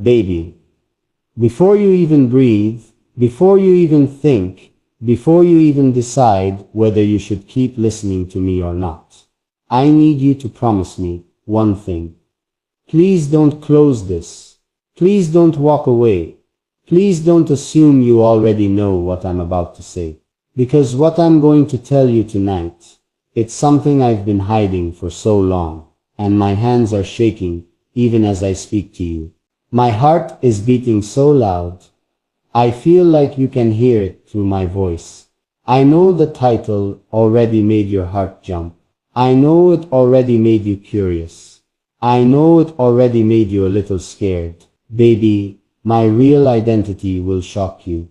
Baby, before you even breathe, before you even think, before you even decide whether you should keep listening to me or not, I need you to promise me one thing. Please don't close this. Please don't walk away. Please don't assume you already know what I'm about to say. Because what I'm going to tell you tonight, it's something I've been hiding for so long, and my hands are shaking even as I speak to you. My heart is beating so loud, I feel like you can hear it through my voice. I know the title already made your heart jump. I know it already made you curious. I know it already made you a little scared. Baby, my real identity will shock you.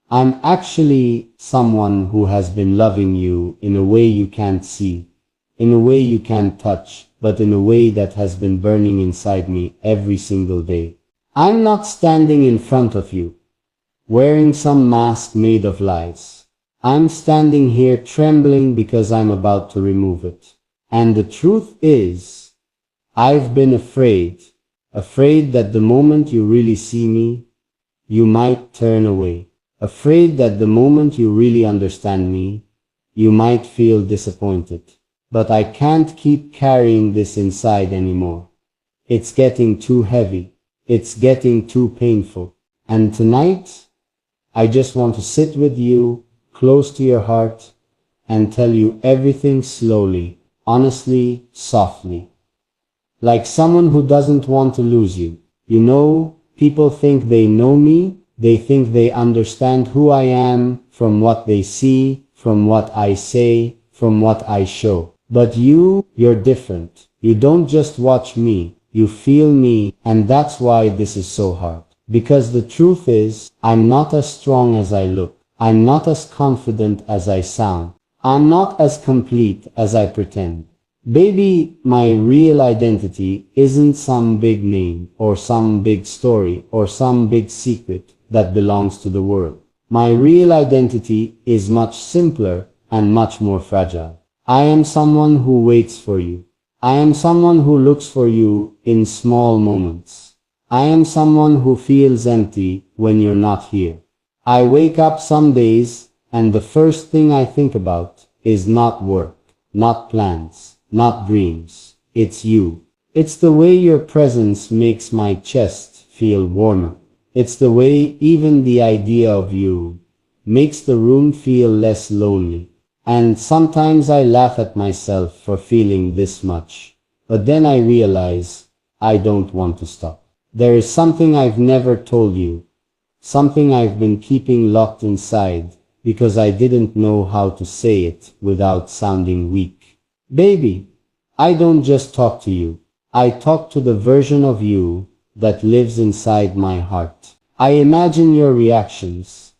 I'm actually someone who has been loving you in a way you can't see, in a way you can't touch, but in a way that has been burning inside me every single day. I'm not standing in front of you, wearing some mask made of lies. I'm standing here trembling because I'm about to remove it. And the truth is, I've been afraid that the moment you really see me, you might turn away. Afraid that the moment you really understand me, you might feel disappointed. But I can't keep carrying this inside anymore. It's getting too heavy. It's getting too painful. And tonight, I just want to sit with you, close to your heart, and tell you everything slowly, honestly, softly. Like someone who doesn't want to lose you. You know, people think they know me. They think they understand who I am from what they see, from what I say, from what I show. But you're different. You don't just watch me, you feel me, and that's why this is so hard. Because the truth is, I'm not as strong as I look. I'm not as confident as I sound. I'm not as complete as I pretend. Baby, my real identity isn't some big name, or some big story, or some big secret that belongs to the world. My real identity is much simpler and much more fragile. I am someone who waits for you. I am someone who looks for you in small moments. I am someone who feels empty when you're not here. I wake up some days and the first thing I think about is not work, not plans, not dreams. It's you. It's the way your presence makes my chest feel warmer. It's the way even the idea of you makes the room feel less lonely. And sometimes I laugh at myself for feeling this much. But then I realize I don't want to stop. There is something I've never told you. Something I've been keeping locked inside because I didn't know how to say it without sounding weak. Baby, I don't just talk to you. I talk to the version of you that lives inside my heart. I imagine your reactions.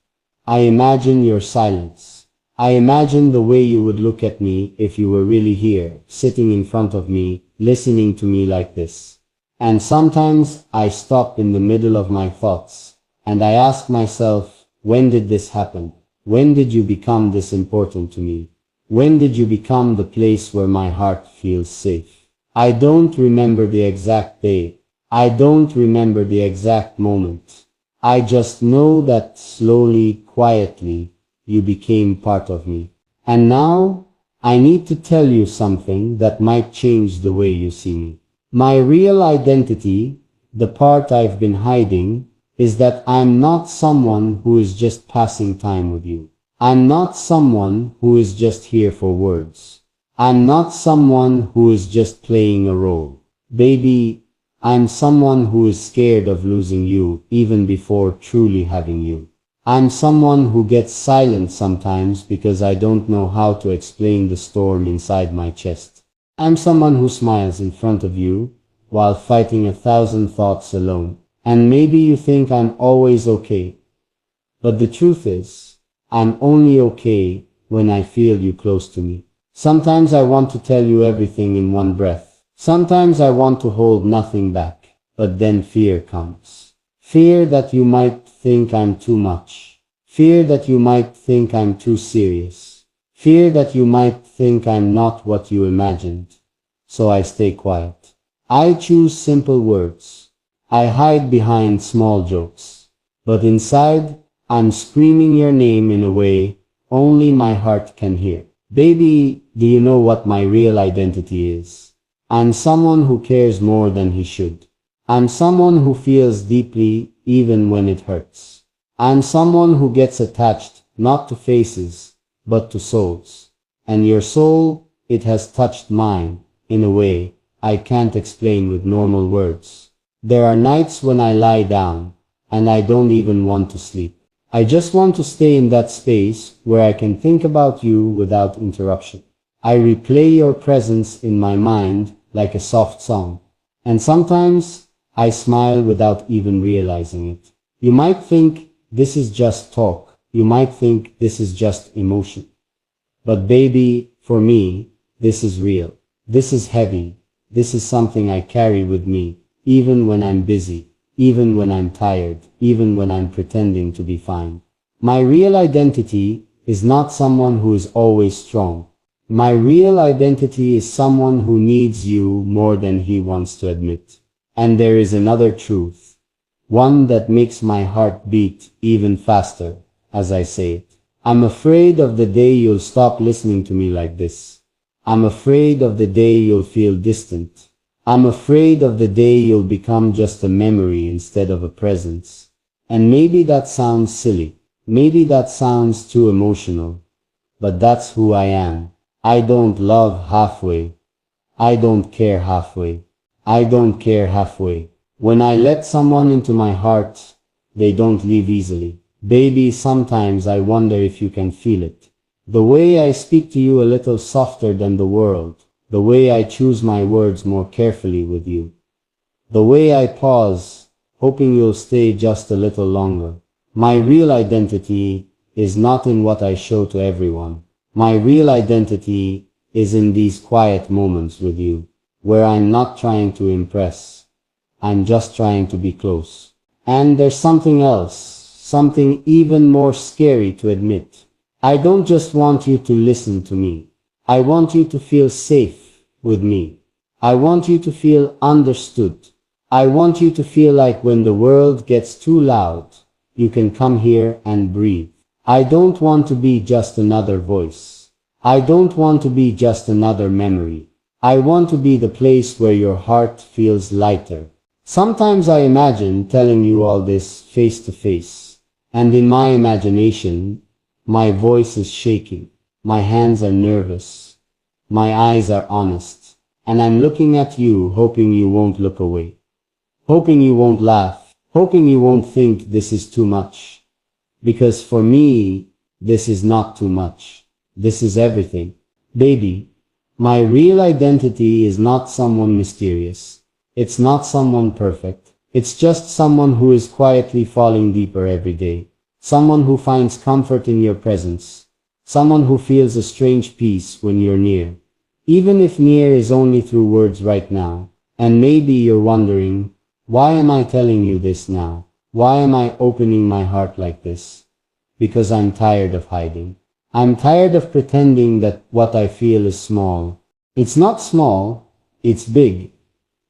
I imagine your silence. I imagine the way you would look at me if you were really here, sitting in front of me, listening to me like this. And sometimes I stop in the middle of my thoughts, and I ask myself, when did this happen? When did you become this important to me? When did you become the place where my heart feels safe? I don't remember the exact day. I don't remember the exact moment. I just know that slowly, quietly, you became part of me. And now, I need to tell you something that might change the way you see me. My real identity, the part I've been hiding, is that I'm not someone who is just passing time with you. I'm not someone who is just here for words. I'm not someone who is just playing a role. Baby, I'm someone who is scared of losing you even before truly having you. I'm someone who gets silent sometimes because I don't know how to explain the storm inside my chest. I'm someone who smiles in front of you while fighting 1,000 thoughts alone. And maybe you think I'm always okay. But the truth is, I'm only okay when I feel you close to me. Sometimes I want to tell you everything in one breath. Sometimes I want to hold nothing back. But then fear comes. Fear that you might think I'm too much. Fear that you might think I'm too serious. Fear that you might think I'm not what you imagined. So I stay quiet. I choose simple words. I hide behind small jokes. But inside, I'm screaming your name in a way only my heart can hear. Baby, do you know what my real identity is? I'm someone who cares more than he should. I'm someone who feels deeply even when it hurts. I'm someone who gets attached not to faces, but to souls. And your soul, it has touched mine in a way I can't explain with normal words. There are nights when I lie down and I don't even want to sleep. I just want to stay in that space where I can think about you without interruption. I replay your presence in my mind like a soft song. And sometimes I smile without even realizing it. You might think this is just talk. You might think this is just emotion. But baby, for me, this is real. This is heavy. This is something I carry with me, even when I'm busy, even when I'm tired, even when I'm pretending to be fine. My real identity is not someone who is always strong. My real identity is someone who needs you more than he wants to admit. And there is another truth, one that makes my heart beat even faster as I say it. I'm afraid of the day you'll stop listening to me like this. I'm afraid of the day you'll feel distant. I'm afraid of the day you'll become just a memory instead of a presence. And maybe that sounds silly. Maybe that sounds too emotional. But that's who I am. I don't love halfway. I don't care halfway. I don't care halfway. When I let someone into my heart, they don't leave easily. Baby, sometimes I wonder if you can feel it. The way I speak to you a little softer than the world. The way I choose my words more carefully with you. The way I pause, hoping you'll stay just a little longer. My real identity is not in what I show to everyone. My real identity is in these quiet moments with you, where I'm not trying to impress. I'm just trying to be close. And there's something else, something even more scary to admit. I don't just want you to listen to me. I want you to feel safe with me. I want you to feel understood. I want you to feel like when the world gets too loud, you can come here and breathe. I don't want to be just another voice. I don't want to be just another memory. I want to be the place where your heart feels lighter. Sometimes I imagine telling you all this face to face. And in my imagination, my voice is shaking. My hands are nervous. My eyes are honest. And I'm looking at you, hoping you won't look away. Hoping you won't laugh. Hoping you won't think this is too much. Because for me, this is not too much. This is everything. Baby, my real identity is not someone mysterious. It's not someone perfect. It's just someone who is quietly falling deeper every day. Someone who finds comfort in your presence. Someone who feels a strange peace when you're near. Even if near is only through words right now. And maybe you're wondering, why am I telling you this now? Why am I opening my heart like this? Because I'm tired of hiding. I'm tired of pretending that what I feel is small. It's not small, it's big.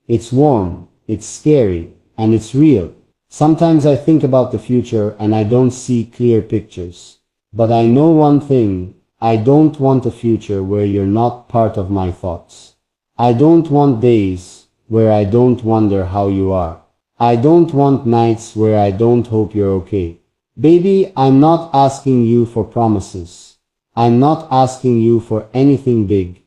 It's warm, it's scary, and it's real. Sometimes I think about the future and I don't see clear pictures. But I know one thing, I don't want a future where you're not part of my thoughts. I don't want days where I don't wonder how you are. I don't want nights where I don't hope you're okay. Baby, I'm not asking you for promises. I'm not asking you for anything big.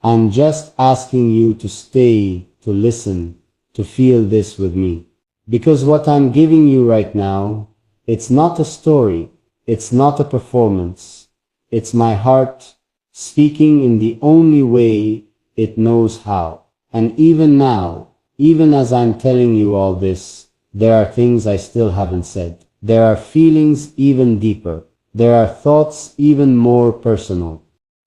I'm just asking you to stay, to listen, to feel this with me. Because what I'm giving you right now, it's not a story. It's not a performance. It's my heart speaking in the only way it knows how. And even now, even as I'm telling you all this, there are things I still haven't said. There are feelings even deeper. There are thoughts even more personal.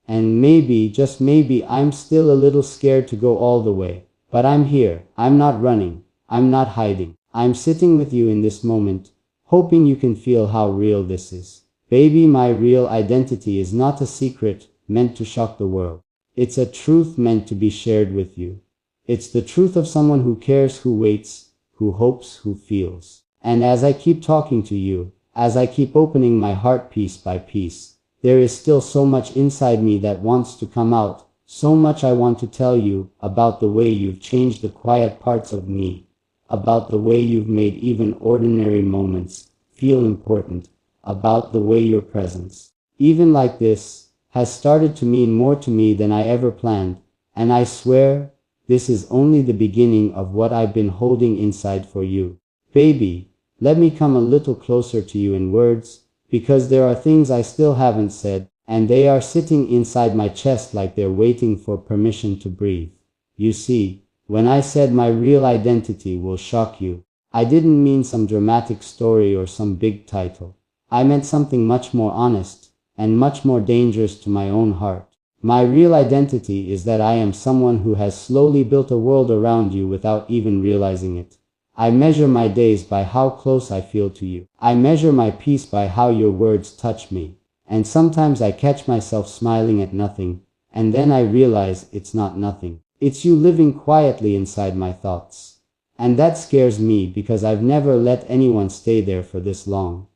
And maybe, just maybe, I'm still a little scared to go all the way. But I'm here. I'm not running. I'm not hiding. I'm sitting with you in this moment, hoping you can feel how real this is. Baby, my real identity is not a secret meant to shock the world. It's a truth meant to be shared with you. It's the truth of someone who cares, who waits, who hopes, who feels. And as I keep talking to you, as I keep opening my heart piece by piece, there is still so much inside me that wants to come out, so much I want to tell you about the way you've changed the quiet parts of me, about the way you've made even ordinary moments feel important, about the way your presence, even like this, has started to mean more to me than I ever planned, and I swear, this is only the beginning of what I've been holding inside for you. Baby, let me come a little closer to you in words, because there are things I still haven't said, and they are sitting inside my chest like they're waiting for permission to breathe. You see, when I said my real identity will shock you, I didn't mean some dramatic story or some big title. I meant something much more honest, and much more dangerous to my own heart. My real identity is that I am someone who has slowly built a world around you without even realizing it. I measure my days by how close I feel to you. I measure my peace by how your words touch me. And sometimes I catch myself smiling at nothing, and then I realize it's not nothing. It's you living quietly inside my thoughts. And that scares me because I've never let anyone stay there for this long.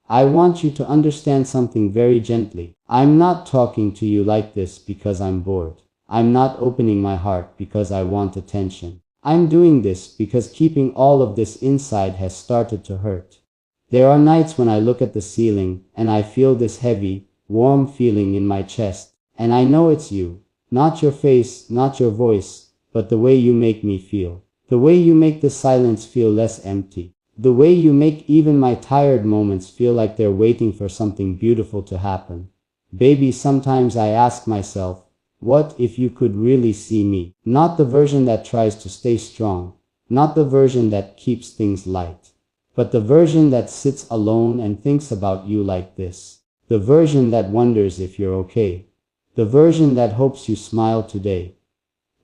I want you to understand something very gently. I'm not talking to you like this because I'm bored. I'm not opening my heart because I want attention. I'm doing this because keeping all of this inside has started to hurt. There are nights when I look at the ceiling and I feel this heavy, warm feeling in my chest, and I know it's you. Not your face, not your voice, but the way you make me feel. The way you make the silence feel less empty. The way you make even my tired moments feel like they're waiting for something beautiful to happen. Baby, sometimes I ask myself, what if you could really see me? Not the version that tries to stay strong, not the version that keeps things light, but the version that sits alone and thinks about you like this. The version that wonders if you're okay. The version that hopes you smile today.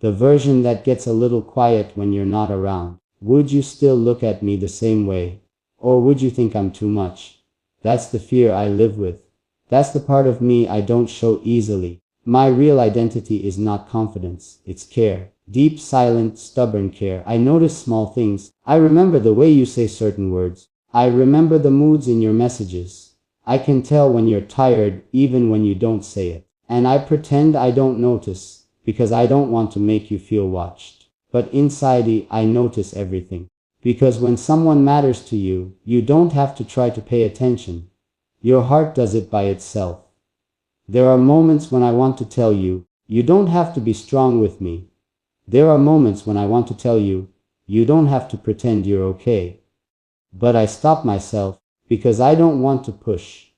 The version that gets a little quiet when you're not around. Would you still look at me the same way? Or would you think I'm too much? That's the fear I live with. That's the part of me I don't show easily. My real identity is not confidence, it's care. Deep, silent, stubborn care. I notice small things. I remember the way you say certain words. I remember the moods in your messages. I can tell when you're tired even when you don't say it. And I pretend I don't notice, because I don't want to make you feel watched. But inside I notice everything. Because when someone matters to you, you don't have to try to pay attention. Your heart does it by itself. There are moments when I want to tell you, you don't have to be strong with me. There are moments when I want to tell you, you don't have to pretend you're okay. But I stop myself, because I don't want to push.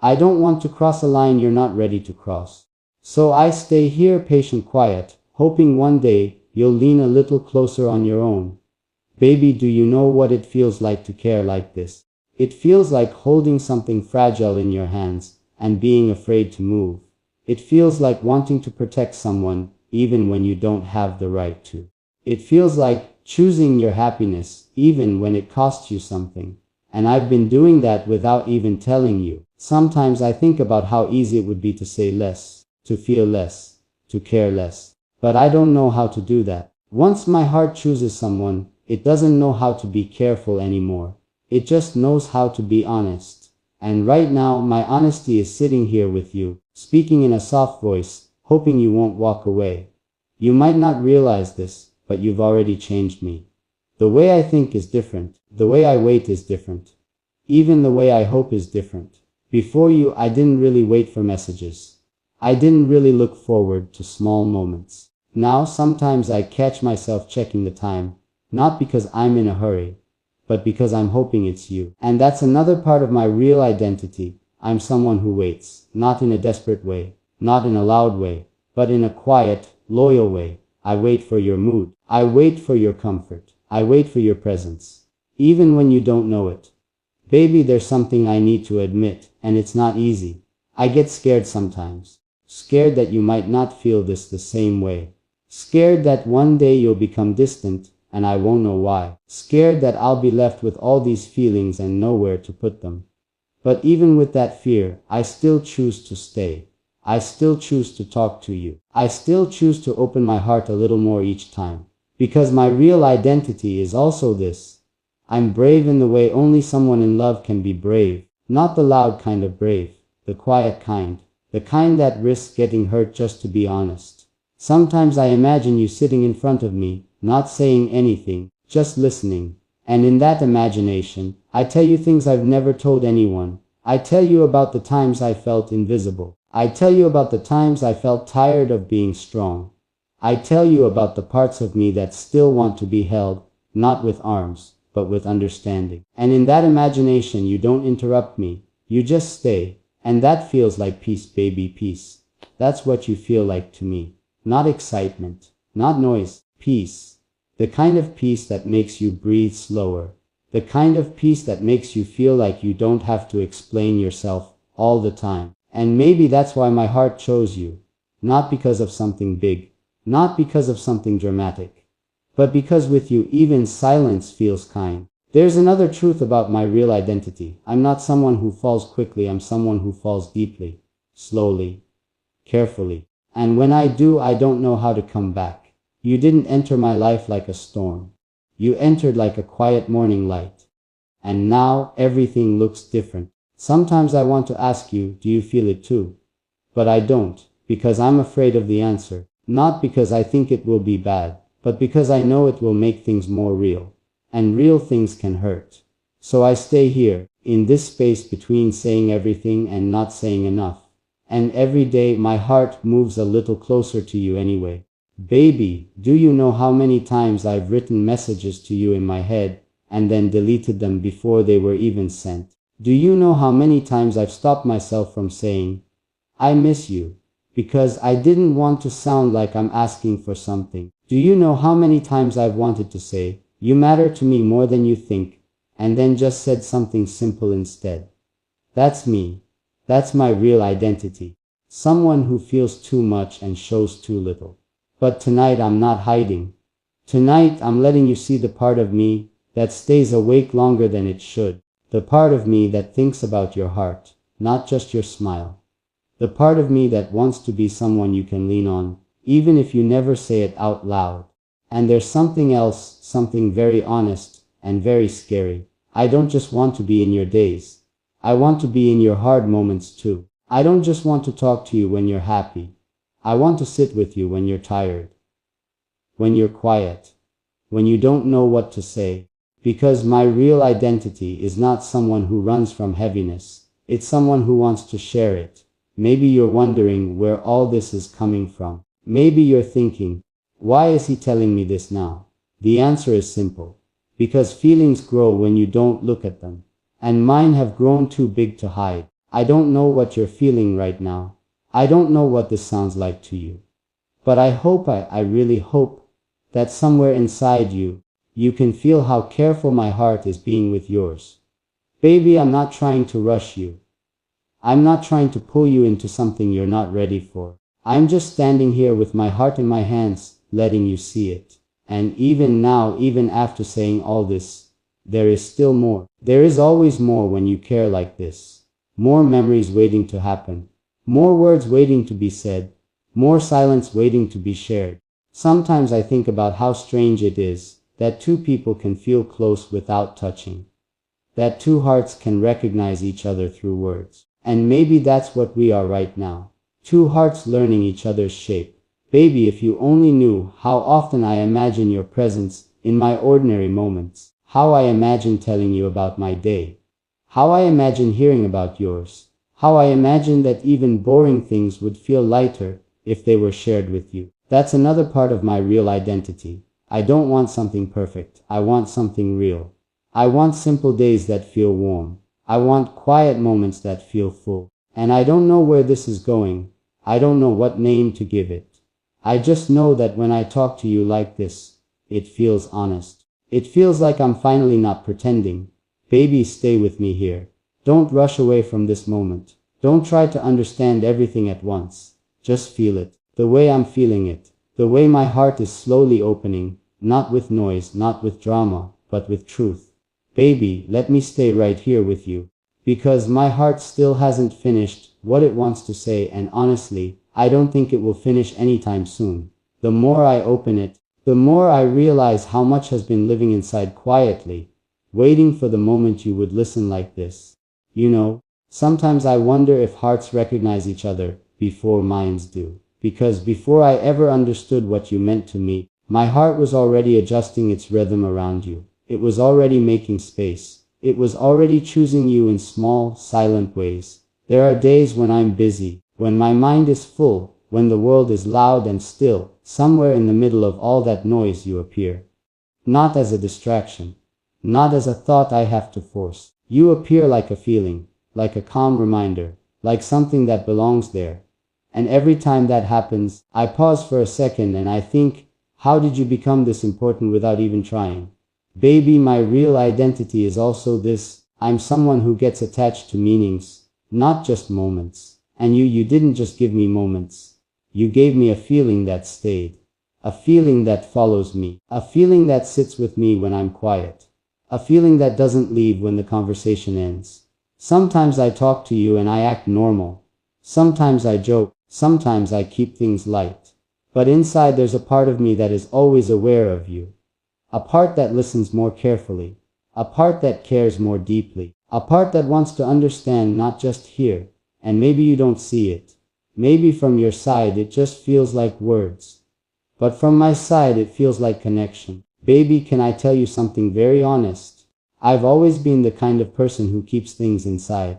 I don't want to cross a line you're not ready to cross. So I stay here patient, quiet, hoping one day you'll lean a little closer on your own. Baby, do you know what it feels like to care like this? It feels like holding something fragile in your hands and being afraid to move. It feels like wanting to protect someone even when you don't have the right to. It feels like choosing your happiness even when it costs you something. And I've been doing that without even telling you. Sometimes I think about how easy it would be to say less, to feel less, to care less. But I don't know how to do that. Once my heart chooses someone, it doesn't know how to be careful anymore. It just knows how to be honest. And right now, my honesty is sitting here with you, speaking in a soft voice, hoping you won't walk away. You might not realize this, but you've already changed me. The way I think is different. The way I wait is different. Even the way I hope is different. Before you, I didn't really wait for messages. I didn't really look forward to small moments. Now sometimes I catch myself checking the time, not because I'm in a hurry, but because I'm hoping it's you. And that's another part of my real identity. I'm someone who waits, not in a desperate way, not in a loud way, but in a quiet, loyal way. I wait for your mood. I wait for your comfort. I wait for your presence, even when you don't know it. Baby, there's something I need to admit, and it's not easy. I get scared sometimes. Scared that you might not feel this the same way. Scared that one day you'll become distant, and I won't know why. Scared that I'll be left with all these feelings and nowhere to put them. But even with that fear, I still choose to stay. I still choose to talk to you. I still choose to open my heart a little more each time. Because my real identity is also this. I'm brave in the way only someone in love can be brave. Not the loud kind of brave, the quiet kind. The kind that risks getting hurt just to be honest. Sometimes I imagine you sitting in front of me, not saying anything, just listening. And in that imagination, I tell you things I've never told anyone. I tell you about the times I felt invisible. I tell you about the times I felt tired of being strong. I tell you about the parts of me that still want to be held, not with arms, but with understanding. And in that imagination you don't interrupt me, you just stay. And that feels like peace, baby, peace. That's what you feel like to me. Not excitement, not noise, peace. The kind of peace that makes you breathe slower. The kind of peace that makes you feel like you don't have to explain yourself all the time. And maybe that's why my heart chose you. Not because of something big, not because of something dramatic, but because with you even silence feels kind. There's another truth about my real identity. I'm not someone who falls quickly, I'm someone who falls deeply, slowly, carefully. And when I do, I don't know how to come back. You didn't enter my life like a storm. You entered like a quiet morning light. And now everything looks different. Sometimes I want to ask you, do you feel it too? But I don't, because I'm afraid of the answer. Not because I think it will be bad, but because I know it will make things more real. And real things can hurt. So I stay here, in this space between saying everything and not saying enough. And every day my heart moves a little closer to you anyway. Baby, do you know how many times I've written messages to you in my head, and then deleted them before they were even sent? Do you know how many times I've stopped myself from saying, I miss you, because I didn't want to sound like I'm asking for something? Do you know how many times I've wanted to say, you matter to me more than you think, and then just said something simple instead? That's me. That's my real identity. Someone who feels too much and shows too little. But tonight I'm not hiding. Tonight I'm letting you see the part of me that stays awake longer than it should. The part of me that thinks about your heart, not just your smile. The part of me that wants to be someone you can lean on, even if you never say it out loud. And there's something else, something very honest and very scary. I don't just want to be in your days. I want to be in your hard moments too. I don't just want to talk to you when you're happy. I want to sit with you when you're tired, when you're quiet, when you don't know what to say. Because my real identity is not someone who runs from heaviness. It's someone who wants to share it. Maybe you're wondering where all this is coming from. Maybe you're thinking, why is he telling me this now? The answer is simple. Because feelings grow when you don't look at them. And mine have grown too big to hide. I don't know what you're feeling right now. I don't know what this sounds like to you. But I hope, I really hope, that somewhere inside you, you can feel how careful my heart is being with yours. Baby, I'm not trying to rush you. I'm not trying to pull you into something you're not ready for. I'm just standing here with my heart in my hands, letting you see it. And even now, even after saying all this, there is still more. There is always more when you care like this. More memories waiting to happen. More words waiting to be said. More silence waiting to be shared. Sometimes I think about how strange it is that two people can feel close without touching. That two hearts can recognize each other through words. And maybe that's what we are right now. Two hearts learning each other's shape. Baby, if you only knew how often I imagine your presence in my ordinary moments. How I imagine telling you about my day. How I imagine hearing about yours. How I imagine that even boring things would feel lighter if they were shared with you. That's another part of my real identity. I don't want something perfect. I want something real. I want simple days that feel warm. I want quiet moments that feel full. And I don't know where this is going. I don't know what name to give it. I just know that when I talk to you like this, it feels honest. It feels like I'm finally not pretending. Baby, stay with me here. Don't rush away from this moment. Don't try to understand everything at once. Just feel it. The way I'm feeling it. The way my heart is slowly opening. Not with noise, not with drama, but with truth. Baby, let me stay right here with you. Because my heart still hasn't finished what it wants to say, and honestly, I don't think it will finish anytime soon. The more I open it, the more I realize how much has been living inside quietly, waiting for the moment you would listen like this. You know, sometimes I wonder if hearts recognize each other before minds do. Because before I ever understood what you meant to me, my heart was already adjusting its rhythm around you. It was already making space. It was already choosing you in small, silent ways. There are days when I'm busy, when my mind is full, when the world is loud and still, somewhere in the middle of all that noise you appear. Not as a distraction, not as a thought I have to force. You appear like a feeling, like a calm reminder, like something that belongs there. And every time that happens, I pause for a second and I think, how did you become this important without even trying? Baby, my real identity is also this. I'm someone who gets attached to meanings, not just moments. And you didn't just give me moments. You gave me a feeling that stayed. A feeling that follows me. A feeling that sits with me when I'm quiet. A feeling that doesn't leave when the conversation ends. Sometimes I talk to you and I act normal. Sometimes I joke. Sometimes I keep things light. But inside there's a part of me that is always aware of you. A part that listens more carefully. A part that cares more deeply. A part that wants to understand, not just hear. And maybe you don't see it. Maybe from your side it just feels like words. But from my side it feels like connection. Baby, can I tell you something very honest? I've always been the kind of person who keeps things inside.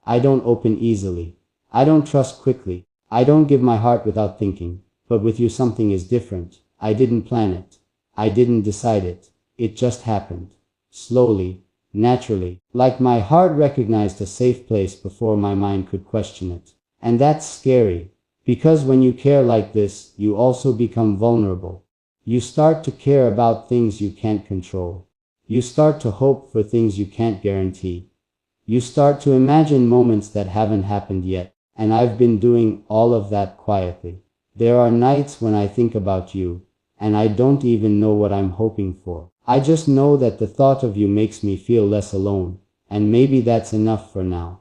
I don't open easily. I don't trust quickly. I don't give my heart without thinking. But with you something is different. I didn't plan it. I didn't decide it. It just happened. Slowly, naturally, like my heart recognized a safe place before my mind could question it. And that's scary. Because when you care like this, you also become vulnerable. You start to care about things you can't control. You start to hope for things you can't guarantee. You start to imagine moments that haven't happened yet. And I've been doing all of that quietly. There are nights when I think about you, and I don't even know what I'm hoping for. I just know that the thought of you makes me feel less alone, and maybe that's enough for now.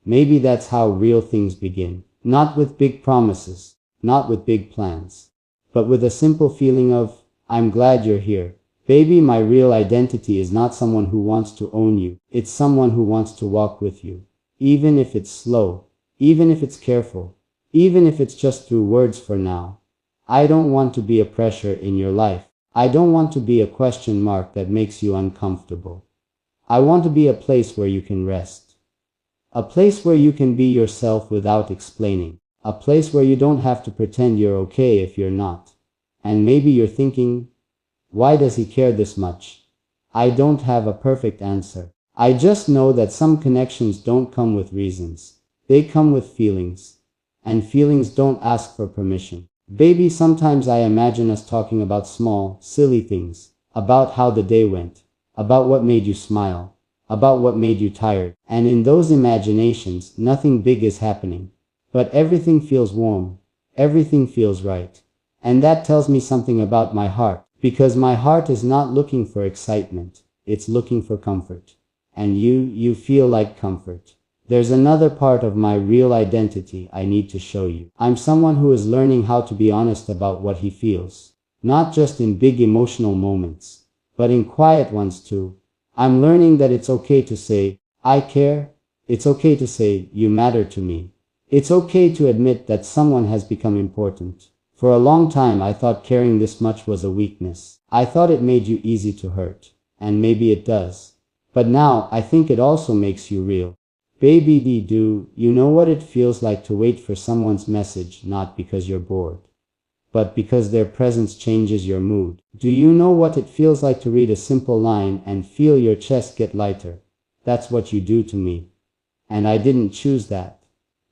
Maybe that's how real things begin. Not with big promises, not with big plans, but with a simple feeling of, I'm glad you're here. Baby, my real identity is not someone who wants to own you. It's someone who wants to walk with you. Even if it's slow, even if it's careful, even if it's just through words for now. I don't want to be a pressure in your life. I don't want to be a question mark that makes you uncomfortable. I want to be a place where you can rest. A place where you can be yourself without explaining. A place where you don't have to pretend you're okay if you're not. And maybe you're thinking, why does he care this much? I don't have a perfect answer. I just know that some connections don't come with reasons. They come with feelings. And feelings don't ask for permission. Baby, sometimes I imagine us talking about small, silly things. About how the day went. About what made you smile. About what made you tired. And in those imaginations, nothing big is happening. But everything feels warm. Everything feels right. And that tells me something about my heart. Because my heart is not looking for excitement. It's looking for comfort. And you feel like comfort. There's another part of my real identity I need to show you. I'm someone who is learning how to be honest about what he feels. Not just in big emotional moments, but in quiet ones too. I'm learning that it's okay to say, I care. It's okay to say, you matter to me. It's okay to admit that someone has become important. For a long time I thought caring this much was a weakness. I thought it made you easy to hurt. And maybe it does. But now I think it also makes you real. Baby, do you know what it feels like to wait for someone's message, not because you're bored, but because their presence changes your mood? Do you know what it feels like to read a simple line and feel your chest get lighter? That's what you do to me. And I didn't choose that.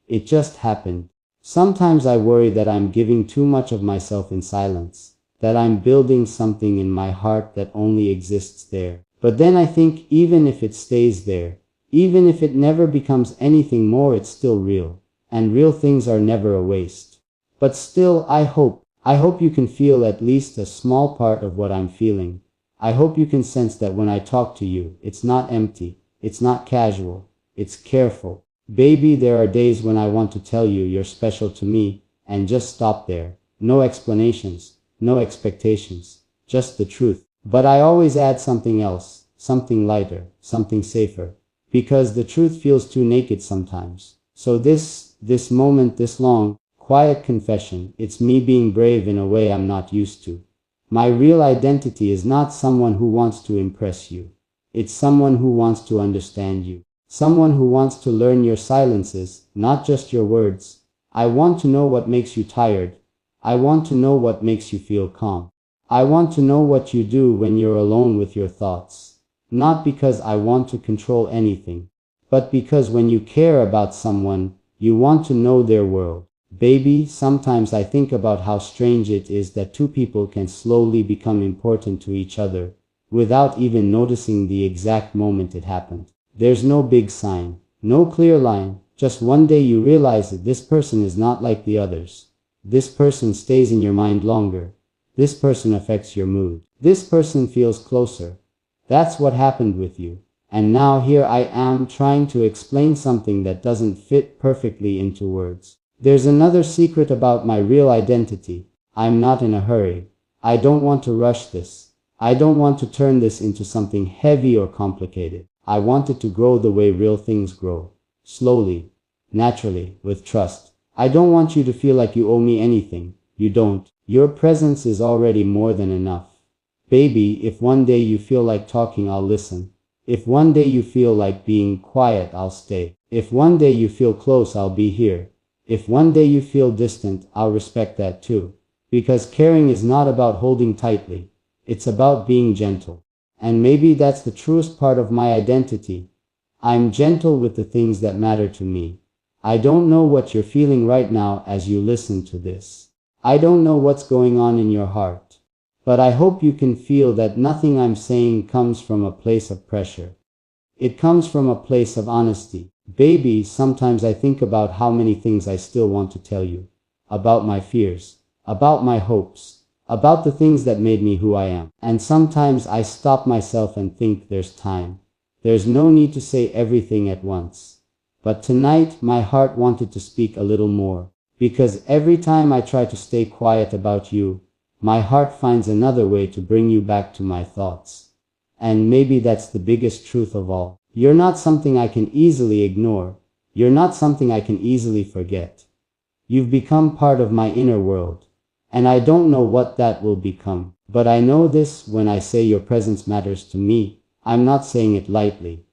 It just happened. Sometimes I worry that I'm giving too much of myself in silence, that I'm building something in my heart that only exists there. But then I think even if it stays there, even if it never becomes anything more, it's still real. And real things are never a waste. But still, I hope you can feel at least a small part of what I'm feeling. I hope you can sense that when I talk to you, it's not empty, it's not casual, it's careful. Baby, there are days when I want to tell you you're special to me, and just stop there. No explanations, no expectations. just the truth. But I always add something else, something lighter, something safer. Because the truth feels too naked sometimes. So this moment, this long, quiet confession, it's me being brave in a way I'm not used to. My real identity is not someone who wants to impress you. It's someone who wants to understand you. Someone who wants to learn your silences, not just your words. I want to know what makes you tired. I want to know what makes you feel calm. I want to know what you do when you're alone with your thoughts. Not because I want to control anything, but because when you care about someone, you want to know their world. Baby, sometimes I think about how strange it is that two people can slowly become important to each other, without even noticing the exact moment it happened. There's no big sign, no clear line, just one day you realize that this person is not like the others. This person stays in your mind longer. This person affects your mood. This person feels closer. That's what happened with you. And now here I am trying to explain something that doesn't fit perfectly into words. There's another secret about my real identity. I'm not in a hurry. I don't want to rush this. I don't want to turn this into something heavy or complicated. I want it to grow the way real things grow. Slowly, naturally, with trust. I don't want you to feel like you owe me anything. You don't. Your presence is already more than enough. Baby, if one day you feel like talking, I'll listen. If one day you feel like being quiet, I'll stay. If one day you feel close, I'll be here. If one day you feel distant, I'll respect that too. Because caring is not about holding tightly. It's about being gentle. And maybe that's the truest part of my identity. I'm gentle with the things that matter to me. I don't know what you're feeling right now as you listen to this. I don't know what's going on in your heart. But I hope you can feel that nothing I'm saying comes from a place of pressure. It comes from a place of honesty. Baby, sometimes I think about how many things I still want to tell you. About my fears. About my hopes. About the things that made me who I am. And sometimes I stop myself and think there's time. There's no need to say everything at once. But tonight my heart wanted to speak a little more. Because every time I try to stay quiet about you, my heart finds another way to bring you back to my thoughts. And maybe that's the biggest truth of all. You're not something I can easily ignore. You're not something I can easily forget. You've become part of my inner world. And I don't know what that will become. But I know this: when I say your presence matters to me, I'm not saying it lightly.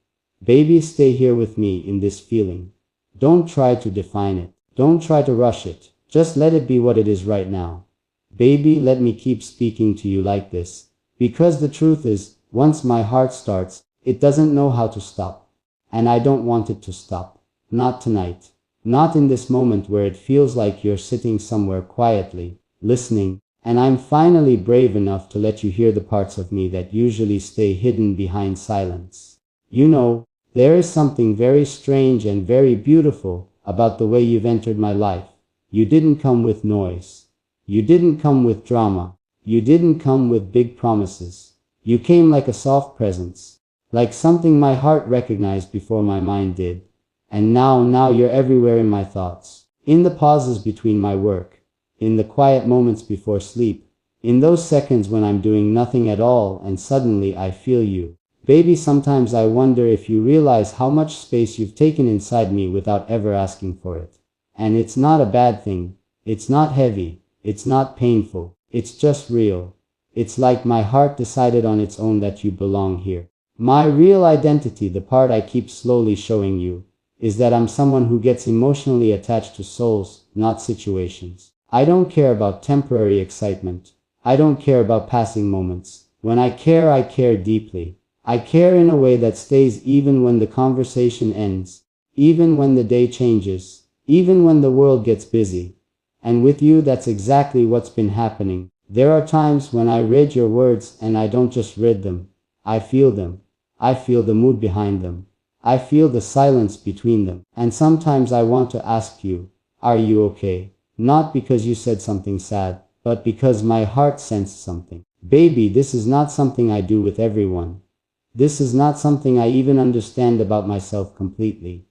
Baby, stay here with me in this feeling. Don't try to define it. Don't try to rush it. Just let it be what it is right now. Baby, let me keep speaking to you like this. Because the truth is, once my heart starts, it doesn't know how to stop. And I don't want it to stop. Not tonight. Not in this moment where it feels like you're sitting somewhere quietly, listening, and I'm finally brave enough to let you hear the parts of me that usually stay hidden behind silence. You know, there is something very strange and very beautiful about the way you've entered my life. You didn't come with noise. You didn't come with drama. You didn't come with big promises. You came like a soft presence, like something my heart recognized before my mind did. And now you're everywhere in my thoughts, in the pauses between my work, in the quiet moments before sleep, in those seconds when I'm doing nothing at all and suddenly I feel you. Baby, sometimes I wonder if you realize how much space you've taken inside me without ever asking for it. And it's not a bad thing. It's not heavy. It's not painful. It's just real. It's like my heart decided on its own that you belong here. My real identity, the part I keep slowly showing you, is that I'm someone who gets emotionally attached to souls, not situations. I don't care about temporary excitement. I don't care about passing moments. When I care deeply. I care in a way that stays even when the conversation ends, even when the day changes, even when the world gets busy. And with you, that's exactly what's been happening. There are times when I read your words and I don't just read them. I feel them. I feel the mood behind them. I feel the silence between them. And sometimes I want to ask you, are you okay? Not because you said something sad, but because my heart sensed something. Baby, this is not something I do with everyone. This is not something I even understand about myself completely.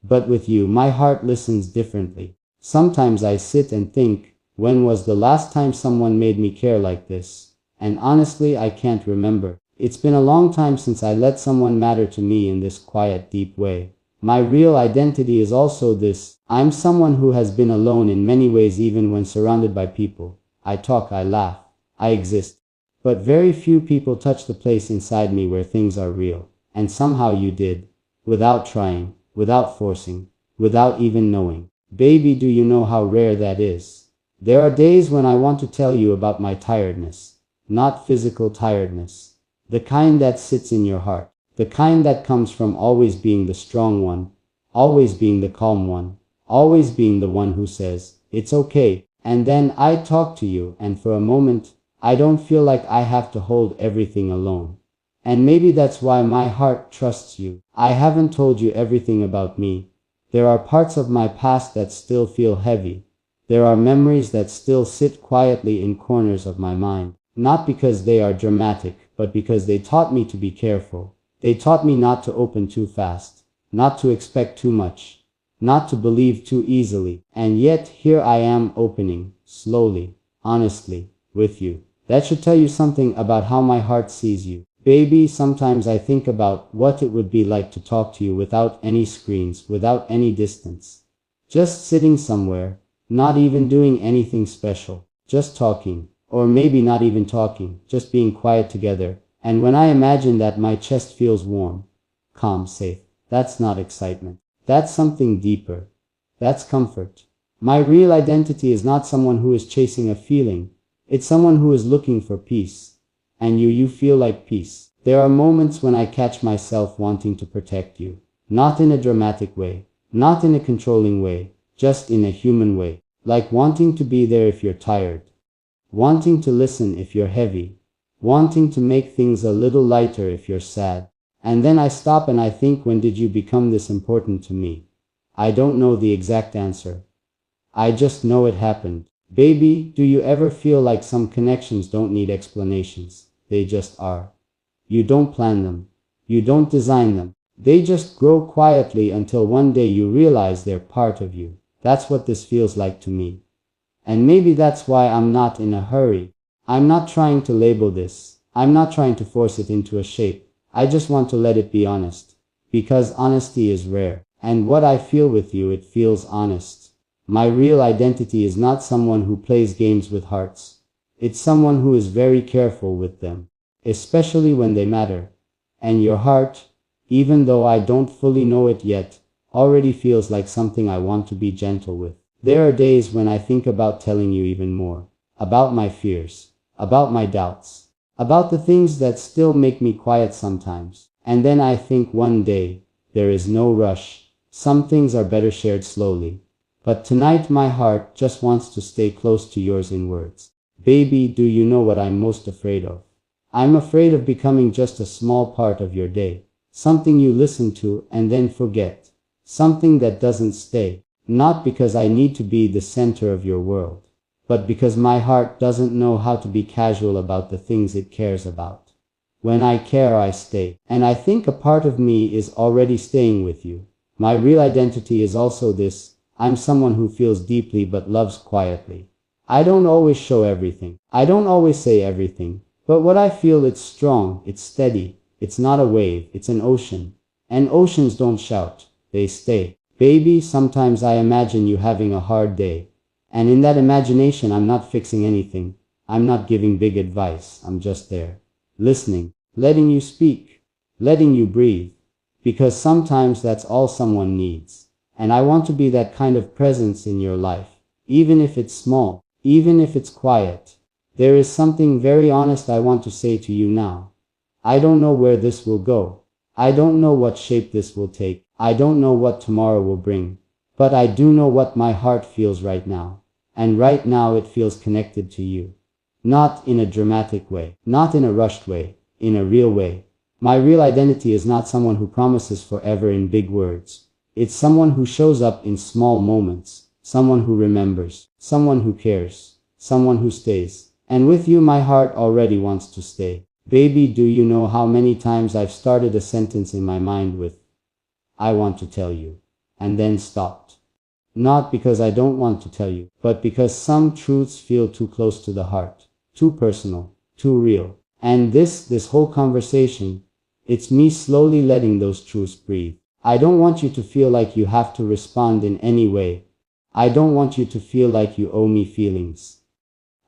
But with you, my heart listens differently. Sometimes I sit and think, when was the last time someone made me care like this? And honestly, I can't remember. It's been a long time since I let someone matter to me in this quiet, deep way. My real identity is also this. I'm someone who has been alone in many ways even when surrounded by people. I talk, I laugh, I exist. But very few people touch the place inside me where things are real. And somehow you did. Without trying, without forcing, without even knowing. Baby, do you know how rare that is? There are days when I want to tell you about my tiredness. Not physical tiredness. The kind that sits in your heart. The kind that comes from always being the strong one. Always being the calm one. Always being the one who says, it's okay. And then I talk to you, and for a moment, I don't feel like I have to hold everything alone. And maybe that's why my heart trusts you. I haven't told you everything about me. There are parts of my past that still feel heavy. There are memories that still sit quietly in corners of my mind. Not because they are dramatic, but because they taught me to be careful. They taught me not to open too fast, not to expect too much, not to believe too easily. And yet here I am opening, slowly, honestly, with you. That should tell you something about how my heart sees you. Baby, sometimes I think about what it would be like to talk to you without any screens, without any distance. Just sitting somewhere, not even doing anything special, just talking. Or maybe not even talking, just being quiet together. And when I imagine that, my chest feels warm, calm, safe. That's not excitement. That's something deeper. That's comfort. My real identity is not someone who is chasing a feeling. It's someone who is looking for peace. And you feel like peace. There are moments when I catch myself wanting to protect you. Not in a dramatic way. Not in a controlling way. Just in a human way. Like wanting to be there if you're tired. Wanting to listen if you're heavy. Wanting to make things a little lighter if you're sad. And then I stop and I think, when did you become this important to me? I don't know the exact answer. I just know it happened. Baby, do you ever feel like some connections don't need explanations? They just are. You don't plan them. You don't design them. They just grow quietly until one day you realize they're part of you. That's what this feels like to me. And maybe that's why I'm not in a hurry. I'm not trying to label this. I'm not trying to force it into a shape. I just want to let it be honest. Because honesty is rare. And what I feel with you, it feels honest. My real identity is not someone who plays games with hearts. It's someone who is very careful with them. Especially when they matter. And your heart, even though I don't fully know it yet, already feels like something I want to be gentle with. There are days when I think about telling you even more. About my fears. About my doubts. About the things that still make me quiet sometimes. And then I think, one day, there is no rush. Some things are better shared slowly. But tonight my heart just wants to stay close to yours in words. Baby, do you know what I'm most afraid of? I'm afraid of becoming just a small part of your day. Something you listen to and then forget. Something that doesn't stay. Not because I need to be the center of your world, but because my heart doesn't know how to be casual about the things it cares about. When I care, I stay. And I think a part of me is already staying with you. My real identity is also this. I'm someone who feels deeply but loves quietly. I don't always show everything. I don't always say everything. But what I feel, it's strong, it's steady. It's not a wave, it's an ocean. And oceans don't shout, they stay. Baby, sometimes I imagine you having a hard day. And in that imagination, I'm not fixing anything. I'm not giving big advice. I'm just there. Listening. Letting you speak. Letting you breathe. Because sometimes that's all someone needs. And I want to be that kind of presence in your life. Even if it's small. Even if it's quiet. There is something very honest I want to say to you now. I don't know where this will go. I don't know what shape this will take. I don't know what tomorrow will bring. But I do know what my heart feels right now. And right now it feels connected to you. Not in a dramatic way. Not in a rushed way. In a real way. My real identity is not someone who promises forever in big words. It's someone who shows up in small moments. Someone who remembers. Someone who cares. Someone who stays. And with you my heart already wants to stay. Baby, do you know how many times I've started a sentence in my mind with, I want to tell you, and then stopped. Not because I don't want to tell you, but because some truths feel too close to the heart, too personal, too real. And this whole conversation, it's me slowly letting those truths breathe. I don't want you to feel like you have to respond in any way. I don't want you to feel like you owe me feelings.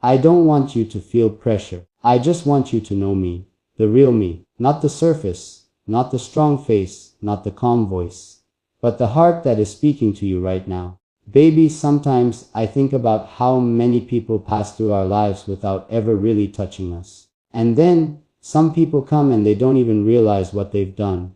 I don't want you to feel pressure. I just want you to know me, the real me, not the surface, not the strong face, not the calm voice, but the heart that is speaking to you right now. Baby, sometimes I think about how many people pass through our lives without ever really touching us. And then, some people come and they don't even realize what they've done,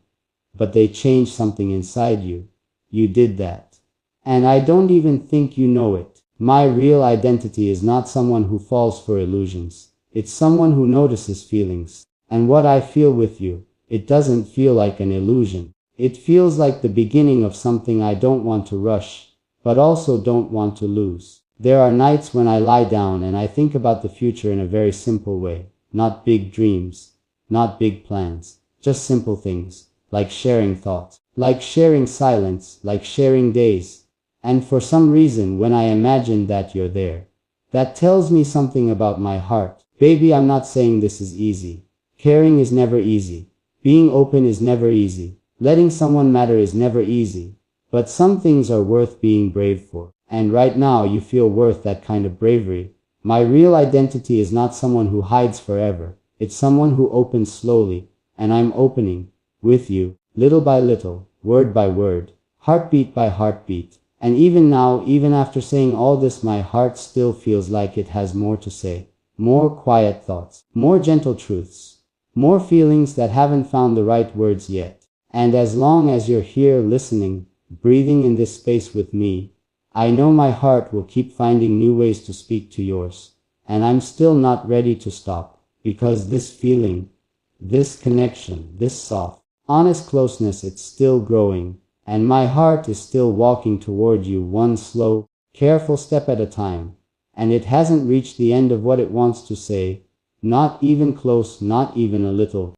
but they change something inside you. You did that. And I don't even think you know it. My real identity is not someone who falls for illusions. It's someone who notices feelings. And what I feel with you, it doesn't feel like an illusion. It feels like the beginning of something I don't want to rush, but also don't want to lose. There are nights when I lie down and I think about the future in a very simple way. Not big dreams, not big plans, just simple things, like sharing thoughts, like sharing silence, like sharing days. And for some reason, when I imagine that you're there, that tells me something about my heart. Baby, I'm not saying this is easy. Caring is never easy. Being open is never easy. Letting someone matter is never easy. But some things are worth being brave for. And right now you feel worth that kind of bravery. My real identity is not someone who hides forever. It's someone who opens slowly. And I'm opening, with you, little by little, word by word, heartbeat by heartbeat. And even now, even after saying all this, my heart still feels like it has more to say. More quiet thoughts, more gentle truths, more feelings that haven't found the right words yet. And as long as you're here listening, breathing in this space with me, I know my heart will keep finding new ways to speak to yours. And I'm still not ready to stop, because this feeling, this connection, this soft, honest closeness, it's still growing. And my heart is still walking toward you, one slow, careful step at a time. And it hasn't reached the end of what it wants to say. Not even close, not even a little.